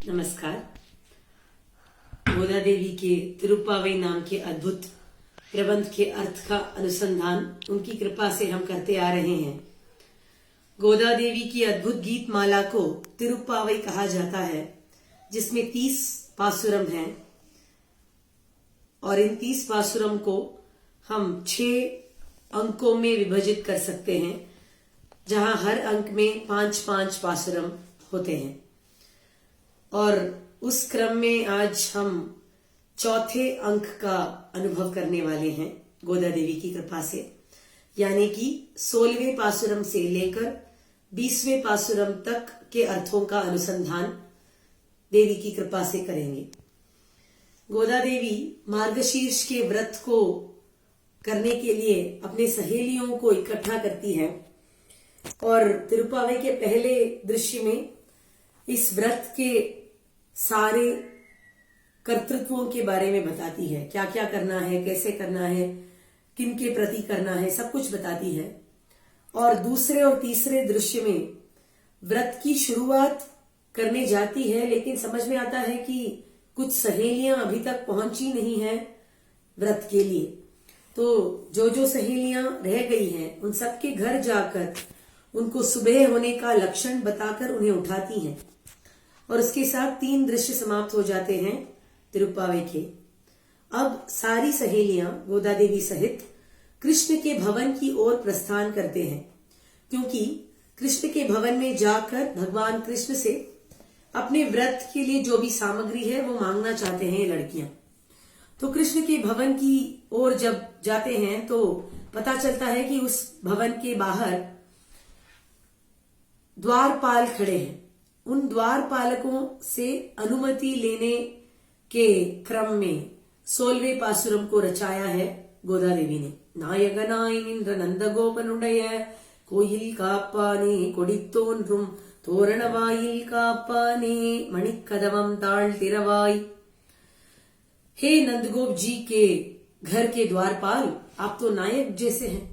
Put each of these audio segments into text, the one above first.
नमस्कार। गोदा देवी के तिरुप्पावई नाम के अद्भुत प्रबंध के अर्थ का अनुसंधान उनकी कृपा से हम करते आ रहे हैं। गोदा देवी की अद्भुत गीत माला को तिरुप्पावई कहा जाता है, जिसमें 30 पासुरम हैं और इन 30 पासुरम को हम 6 अंकों में विभाजित कर सकते हैं, जहां हर अंक में 5-5 पासुरम होते हैं। और उस क्रम में आज हम चौथे अंक का अनुभव करने वाले हैं गोदा देवी की कृपा से, यानी कि 16वें पासुरम से लेकर 20वें पासुरम तक के अर्थों का अनुसंधान देवी की कृपा से करेंगे। गोदा देवी मार्गशीर्ष के व्रत को करने के लिए अपने सहेलियों को इकट्ठा करती है और तिरुप्पावई के पहले दृश्य में इस व्रत के सारे कर्तृत्वों के बारे में बताती है। क्या क्या करना है, कैसे करना है, किन के प्रति करना है, सब कुछ बताती है। और दूसरे और तीसरे दृश्य में व्रत की शुरुआत करने जाती है, लेकिन समझ में आता है कि कुछ सहेलियां अभी तक पहुंची नहीं है व्रत के लिए। तो जो सहेलियां रह गई हैं उन सबके घर जाकर उनको सुबह होने का लक्षण बताकर उन्हें उठाती हैं और उसके साथ 3 दृश्य समाप्त हो जाते हैं तिरुप्पावई के। अब सारी सहेलियां गोदा देवी सहित कृष्ण के भवन की ओर प्रस्थान करते हैं, क्योंकि कृष्ण के भवन में जाकर भगवान कृष्ण से अपने व्रत के लिए जो भी सामग्री है वो मांगना चाहते हैं ये लड़कियां। तो कृष्ण के भवन की ओर जब जाते हैं तो पता चलता है कि उस भवन के बाहर द्वारपाल खड़े हैं। उन द्वारपालकों से अनुमति लेने के क्रम में 16वें पासुरम को रचाया है गोदा देवी ने। नायगनाय निன்ற नंदगोपनुடைய கோயில் காப்பானே கொடித்தோன்றும் தோரணவாயில் காப்பானே मणिकदवम ताल तिरवाई। हे नंदगोप जी के घर के द्वारपाल, आप तो नायक जैसे हैं,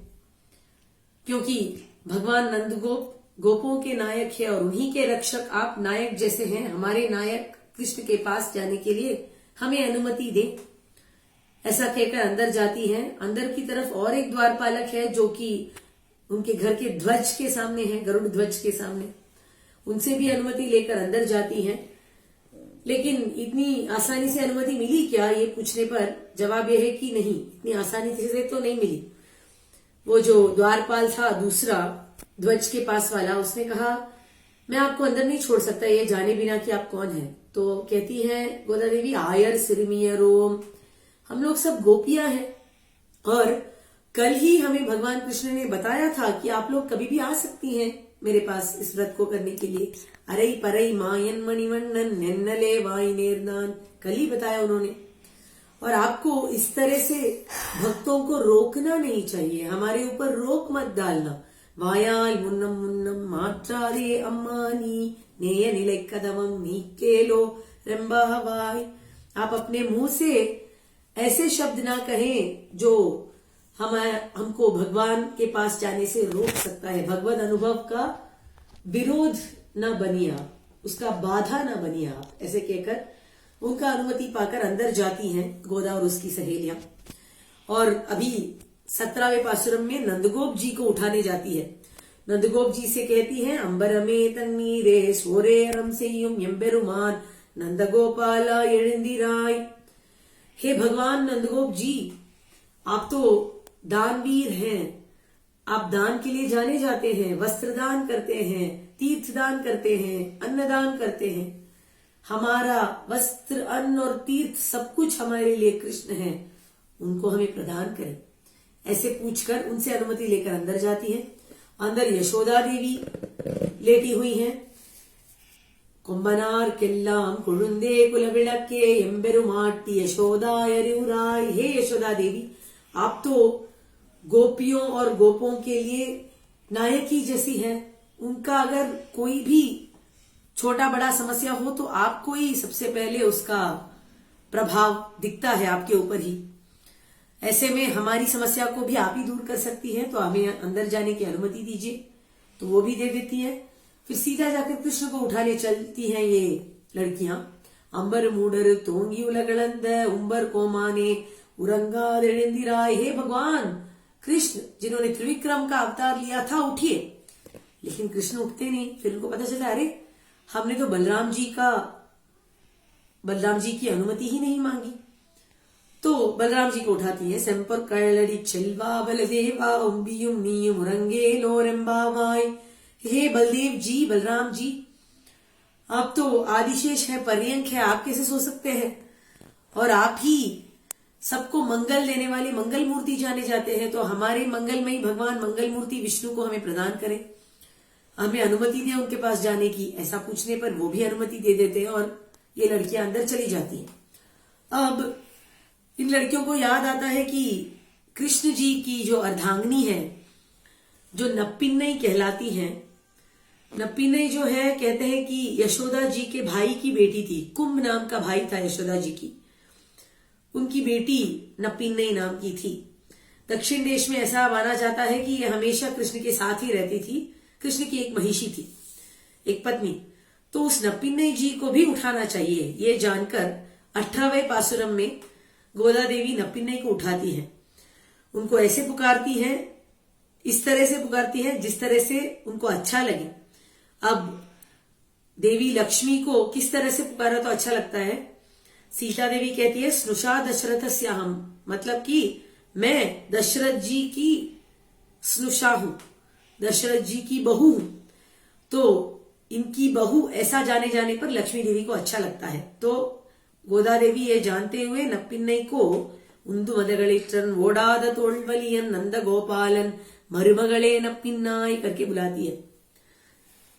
क्योंकि भगवान नंदगोप गोपों के नायक है और उन्हीं के रक्षक आप नायक जैसे हैं। हमारे नायक कृष्ण के पास जाने के लिए हमें अनुमति दे। ऐसा कहकर अंदर जाती हैं। अंदर की तरफ और एक द्वारपालक है जो कि उनके घर के ध्वज के सामने है, गरुड़ ध्वज के सामने। उनसे भी अनुमति लेकर अंदर जाती हैं, लेकिन इतनी आसानी से अनुमति मिली क्या, ये पूछने पर जवाब यह है कि नहीं, इतनी आसानी से तो नहीं मिली। वो जो द्वारपाल था दूसरा ध्वज के पास वाला, उसने कहा मैं आपको अंदर नहीं छोड़ सकता ये जाने बिना कि आप कौन हैं। तो कहती है गोदा देवी, आयर सिरमियरोम, हम लोग सब गोपियां हैं और कल ही हमें भगवान कृष्ण ने बताया था कि आप लोग कभी भी आ सकती हैं मेरे पास इस व्रत को करने के लिए। अरई परई मायन मणिवन्नन नेन्नले वाई नेरनान, कल ही बताया उन्होंने। और आपको इस तरह से भक्तों को रोकना नहीं चाहिए, हमारे ऊपर रोक मत डालना। वायाल मुन्नम मुन्नम मात्रारे अम्मानी नेय निलय कदमम नीकेलो रंबा हवाई। आप अपने मुंह से ऐसे शब्द ना कहें जो हमको भगवान के पास जाने से रोक सकता है। भगवत अनुभव का विरोध न बनिए आप, उसका बाधा न बनिए आप। ऐसे कहकर उनका अनुमति पाकर अंदर जाती हैं गोदा और उसकी सहेलियां। और अभी 17वें पासुरम में नंदगोप जी को उठाने जाती है। नंदगोप जी से कहती है, अंबरमे तन्नीरे सोरे रम सेयुम एम्बेरुमान नंदगोपाला एळिंदिराय। हे भगवान नंदगोप जी, आप तो दानवीर हैं, आप दान के लिए जाने जाते हैं, वस्त्र दान करते हैं, तीर्थ दान करते हैं, अन्नदान करते हैं। हमारा वस्त्र, अन्न और तीर्थ सब कुछ हमारे लिए कृष्ण है, उनको हमें प्रदान करें। ऐसे पूछकर उनसे अनुमति लेकर अंदर जाती है। अंदर यशोदा देवी लेटी हुई हैं। कुंभनार केल्लाम कुळुंदे कुलविळक्के एम्बेरुमाट्टी यशोदायरिउराय। हे यशोदा देवी, आप तो गोपियों और गोपों के लिए नायकी जैसी हैं। उनका अगर कोई भी छोटा बड़ा समस्या हो तो आपको ही सबसे पहले उसका प्रभाव दिखता है, आपके ऊपर ही। ऐसे में हमारी समस्या को भी आप ही दूर कर सकती हैं, तो हमें अंदर जाने की अनुमति दीजिए। तो वो भी दे देती है। फिर सीधा जाकर कृष्ण को उठाने चलती हैं ये लड़कियां अंबर मूडर तोंगी उलगलंद उम्बर कोमाने उरंगादिराय, हे भगवान कृष्ण जिन्होंने त्रिविक्रम का अवतार लिया था उठिए। लेकिन कृष्ण उठते नहीं। फिर उनको पता चला अरे हमने तो बलराम जी की अनुमति ही नहीं मांगी। तो बलराम जी को उठाती है। सेंपर कळड़ी चलवा बलदेवा उम्बियुम नीयुम उरंगे लोरेम्बावाय, हे बलदेव जी, बलराम जी, आप तो आदिशेष है, पर्यंक है, आप कैसे सो सकते हैं? और आप ही सबको मंगल देने वाले मंगल मूर्ति जाने जाते हैं, तो हमारे मंगलमयी भगवान मंगल मूर्ति विष्णु को हमें प्रदान करें, हमें अनुमति दें उनके पास जाने की। ऐसा पूछने पर वो भी अनुमति दे देते हैं और ये लड़कियां अंदर चली जाती हैं। अब इन लड़कियों को याद आता है कि कृष्ण जी की जो अर्धांगिनी है, जो नप्पिन्नई कहलाती है, नप्पिन्नई जो है कहते हैं कि यशोदा जी के भाई की बेटी थी। कुंभ नाम का भाई था यशोदा जी की, उनकी बेटी नप्पिन्नई नाम की थी। दक्षिण देश में ऐसा माना जाता है कि यह हमेशा कृष्ण के साथ ही रहती थी। कृष्ण की एक महिषी थी, एक पत्नी। तो उस नप्पिन्नई जी को भी उठाना चाहिए, ये जानकर 18वें पासुरम में गोदा देवी नप्पिन्नई को उठाती है। उनको ऐसे पुकारती है, इस तरह से पुकारती है जिस तरह से उनको अच्छा लगे। अब देवी लक्ष्मी को किस तरह से पुकारा तो अच्छा लगता है? सीता देवी कहती है स्नुषा दशरथ स्याहम, मतलब कि मैं दशरथ जी की स्नुषा हूं, दशरथ जी की बहू हूं। तो इनकी बहू ऐसा जाने जाने पर लक्ष्मी देवी को अच्छा लगता है। तो गोदा देवी ये जानते हुए नप्पिन्नई को उंदु मदगलिट्टन ओडाद तोल्वलियन नंद गोपालन मरुमगले नप्पिन्नाई करके बुलाती है।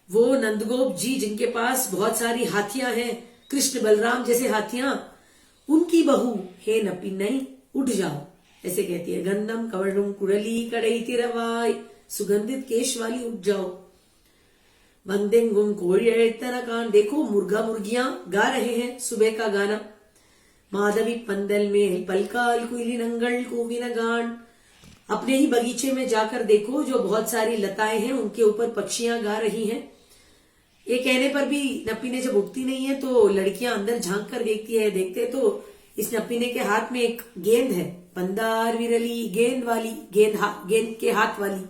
वो नंदगोप जी जिनके पास बहुत सारी हाथियां हैं, कृष्ण बलराम जैसे हाथियां, उनकी बहू हे नप्पिन्नई उठ जाओ, ऐसे कहती है। गंधम कवर्णुम कुड़ली कड़ई तिरवाई, सुगंधित केश वाली उठ जाओ। वंदेंगुम कोड़ियन, देखो मुर्गा मुर्गियां गा रहे हैं सुबह का गाना। माधवी पंदल में पलकाल कुइली नंगल कोविन गान, अपने ही बगीचे में जाकर देखो, जो बहुत सारी लताएं हैं उनके ऊपर पक्षियां गा रही हैं। ये कहने पर भी नप्पिन्नई जब उठती नहीं है तो लड़कियां अंदर झांक कर देखती है। देखते तो इस नप्पिन्नई के हाथ में एक गेंद है, पंदार विरली, गेंद वाली, गेंद के हाथ वाली,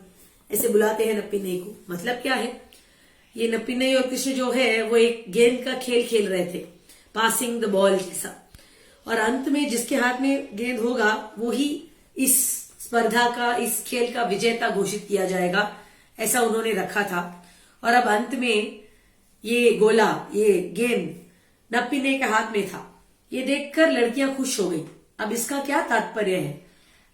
ऐसे बुलाते हैं नप्पिन्नई को। मतलब क्या है? ये नप्पिन्नई और कृष्ण जो है वो एक गेंद का खेल खेल रहे थे, पासिंग द बॉल जैसा। और अंत में जिसके हाथ में गेंद होगा वो ही इस स्पर्धा का, इस खेल का विजेता घोषित किया जाएगा, ऐसा उन्होंने रखा था। और अब अंत में ये गोला, ये गेंद नप्पिन्नई के हाथ में था। ये देखकर लड़कियां खुश हो गई। अब इसका क्या तात्पर्य है?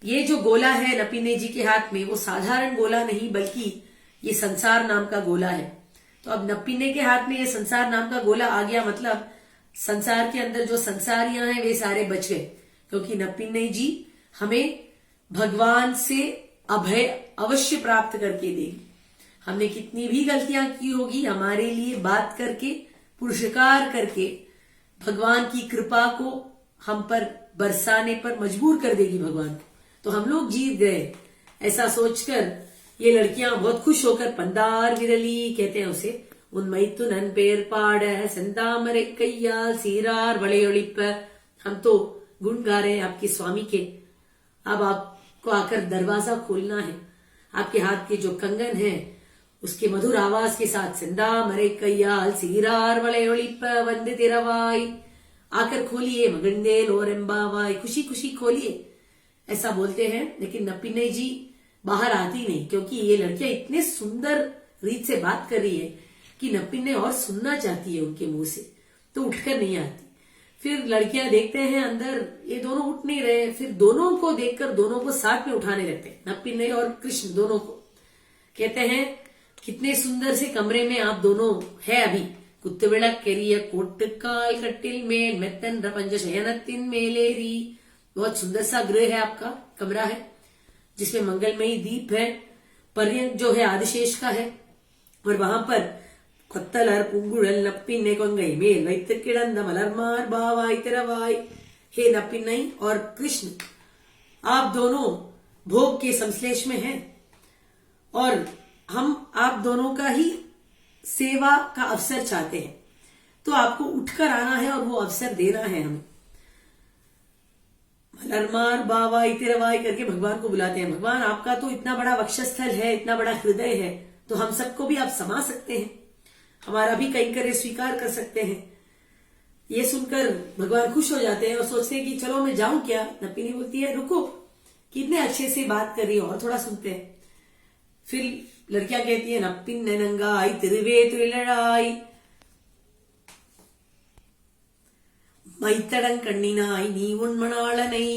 ये जो गोला है नप्पिन्नई जी के हाथ में, वो साधारण गोला नहीं बल्कि ये संसार नाम का गोला है। तो अब नप्पिन्नई के हाथ में ये संसार नाम का गोला आ गया, मतलब संसार के अंदर जो संसारियां हैं वे सारे बच गए, क्योंकि नप्पिन्नई जी हमें भगवान से अभय अवश्य प्राप्त करके देगी। हमने कितनी भी गलतियां की होगी, हमारे लिए बात करके, पुरुषकार करके भगवान की कृपा को हम पर बरसाने पर मजबूर कर देगी भगवान को। तो हम लोग जीत गए, ऐसा सोचकर ये लड़कियां बहुत खुश होकर पंदार विरली कहते हैं उसे, उन मैतुनन पेर पाड़ संतामरे कैया सीरार वளையொளிப்ப, हम तो गुण गा रहे हैं आपके स्वामी के। अब आपको आकर दरवाजा खोलना है। आपके हाथ के जो कंगन है उसके मधुर आवाज के साथ संदामरे कैयाल सीरार वளையொளிப்ப वंदे तिरवाई, आकर खोलिए मगंदे लोरेम्बावाई, खुशी खुशी खोलिए, ऐसा बोलते हैं। लेकिन नप्पिन्नई जी बाहर आती नहीं, क्योंकि ये लड़कियां इतने सुंदर रीत से बात कर रही है कि नप्पिन्नई और सुनना चाहती है उनके मुंह से, तो उठकर नहीं आती। फिर लड़कियां देखते हैं अंदर ये दोनों उठ नहीं रहे, फिर दोनों को देखकर दोनों को साथ में उठाने लगते हैं, नप्पिन्नई और कृष्ण दोनों को। कहते हैं कितने सुंदर से कमरे में आप दोनों है अभी, कुत्तविड़क केरिय कोट्टकाल कट्टिल में मेतन रपंज शयनतिन मेलेरी, बहुत सुंदर सा गृह है, आपका कमरा है जिसमें मंगलमयी दीप है, पर्यंक जो है आदिशेष का है, और वहां पर கொத்தலர் பூங்குழல் नप्पिन्नई கொங்கை மேல் வைத்து கிடந்த மலர்மார் பாவாய் तिरवाई, हे नप्पिन्नई और कृष्ण आप दोनों भोग के संश्लेष में हैं और हम आप दोनों का ही सेवा का अवसर चाहते हैं। तो आपको उठकर आना है और वो अवसर देना है हमें। मलरमार बावाई तिरवाई करके भगवान को बुलाते हैं। भगवान आपका तो इतना बड़ा वक्षस्थल है, इतना बड़ा हृदय है, तो हम सबको भी आप समा सकते हैं, हमारा भी कैंकर्य स्वीकार कर सकते हैं। ये सुनकर भगवान खुश हो जाते हैं और सोचते हैं कि चलो मैं जाऊं क्या। नपिनी बोलती है रुको, कितने अच्छे से बात कर रही है, और थोड़ा सुनते हैं। फिर लड़कियां कहती है नपिन नंगाई तिरुवे तुलड़ाई மைத்தடங் கண்ணினாய் நீ உண்மணாளனை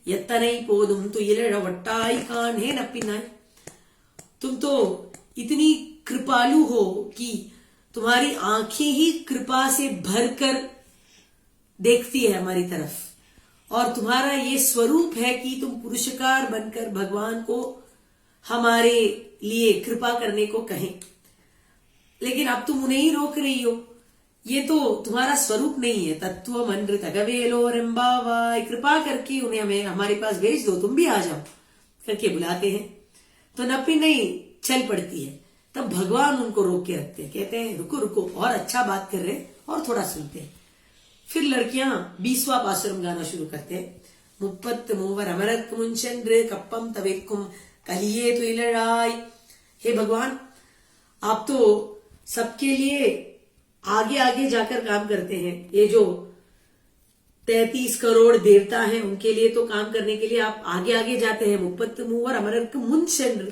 எத்தனை போதும் துயிலழ வட்டாய் कान्हे नपिनाय। तुम तो इतनी कृपालु हो कि तुम्हारी आंखें ही कृपा से भरकर देखती है हमारी तरफ, और तुम्हारा ये स्वरूप है कि तुम पुरुषकार बनकर भगवान को हमारे लिए कृपा करने को कहें। लेकिन अब तुम उन्हें ही रोक रही हो, ये तो तुम्हारा स्वरूप नहीं है। तत्व मंत्र तगवेलो रंबावाय, कृपा करके उन्हें हमें हमारे पास भेज दो, तुम भी आ जाओ करके बुलाते हैं। तो नपिन नहीं चल पड़ती है। तब भगवान उनको रोक के रखते हैं, कहते हैं रुको रुको, और अच्छा बात कर रहे हैं, और थोड़ा सुनते हैं। फिर लड़कियां 20वां पासुरम गाना शुरू करते हैं। मुप्पत मूवर अमरक मुंचंद्र कप्पम तवेक्कुम कहिए तो इलड़ाई। हे भगवान, आप तो सबके लिए आगे आगे जाकर काम करते हैं। ये जो 33 करोड़ देवता हैं, उनके लिए तो काम करने के लिए आप आगे आगे जाते हैं। मुप्पत मूवर अमरक मुंचंद्र,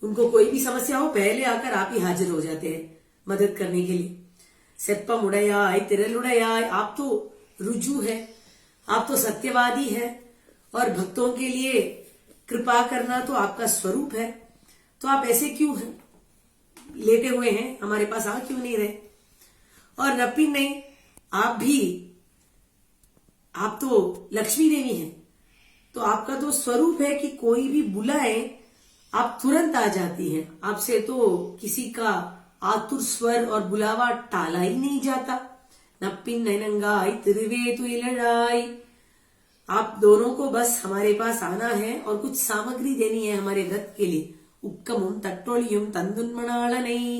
उनको कोई भी समस्या हो पहले आकर आप ही हाजिर हो जाते हैं मदद करने के लिए। सेप्पम उड़याय तिरलुड़याय, आप तो रुजु है, आप तो सत्यवादी है, और भक्तों के लिए कृपा करना तो आपका स्वरूप है। तो आप ऐसे क्यों हैं, लेटे हुए हैं, हमारे पास आ क्यों नहीं रहे। और नपिन नहीं, आप तो लक्ष्मी देवी हैं, तो आपका तो स्वरूप है कि कोई भी बुलाए आप तुरंत आ जाती हैं। आपसे तो किसी का आतुर स्वर और बुलावा टाला ही नहीं जाता। नपिन नैनंगाई तिरुवे तुइलड़ाई, आप दोनों को बस हमारे पास आना है और कुछ सामग्री देनी है हमारे व्रत के लिए। उक्कमुम तट्टोलियुम तंदुन्मणाल नहीं,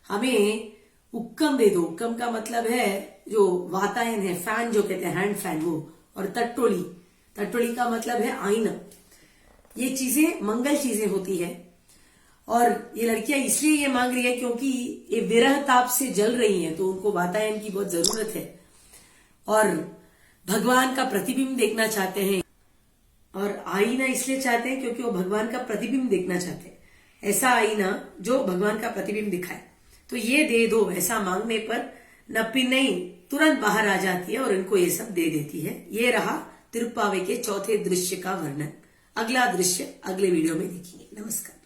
हमें उक्कम दे दो। उक्कम का मतलब है जो वातायन है, फैन जो कहते हैं, हैंड फैन वो, और तट्टोली का मतलब है आईना। ये चीजें मंगल चीजें होती है। और ये लड़कियां इसलिए ये मांग रही है क्योंकि ये विरह ताप से जल रही हैं, तो उनको वातायन की बहुत जरूरत है, और भगवान का प्रतिबिंब देखना चाहते हैं। और आईना इसलिए चाहते हैं क्योंकि वो भगवान का प्रतिबिंब देखना चाहते हैं, ऐसा आईना जो भगवान का प्रतिबिंब दिखाए। तो ये दे दो, ऐसा मांगने पर नपिन नहीं तुरंत बाहर आ जाती है और इनको ये सब दे देती है। ये रहा तिरुप्पावे के चौथे दृश्य का वर्णन। अगला दृश्य अगले वीडियो में देखेंगे। नमस्कार।